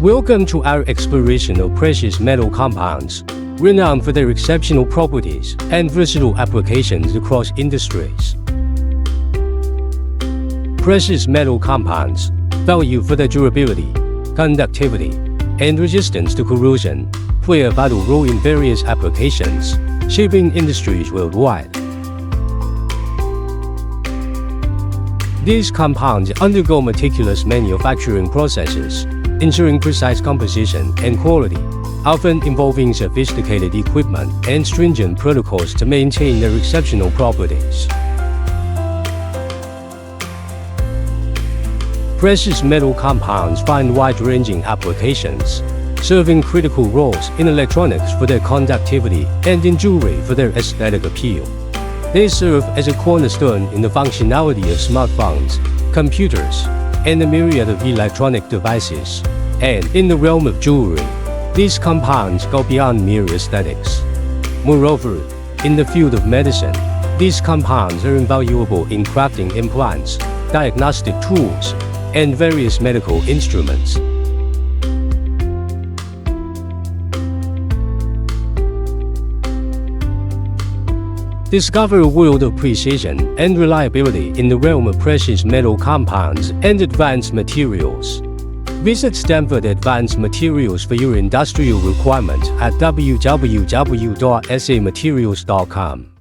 Welcome to our exploration of precious metal compounds, renowned for their exceptional properties and versatile applications across industries. Precious metal compounds, valued for their durability, conductivity, and resistance to corrosion, play a vital role in various applications, shaping industries worldwide. These compounds undergo meticulous manufacturing processes, ensuring precise composition and quality, often involving sophisticated equipment and stringent protocols to maintain their exceptional properties. Precious metal compounds find wide-ranging applications, serving critical roles in electronics for their conductivity and in jewelry for their aesthetic appeal. They serve as a cornerstone in the functionality of smartphones, computers, and a myriad of electronic devices. And in the realm of jewelry, these compounds go beyond mere aesthetics. Moreover, in the field of medicine, these compounds are invaluable in crafting implants, diagnostic tools, and various medical instruments. Discover a world of precision and reliability in the realm of precious metal compounds and advanced materials. Visit Stanford Advanced Materials for your industrial requirement at www.samaterials.com.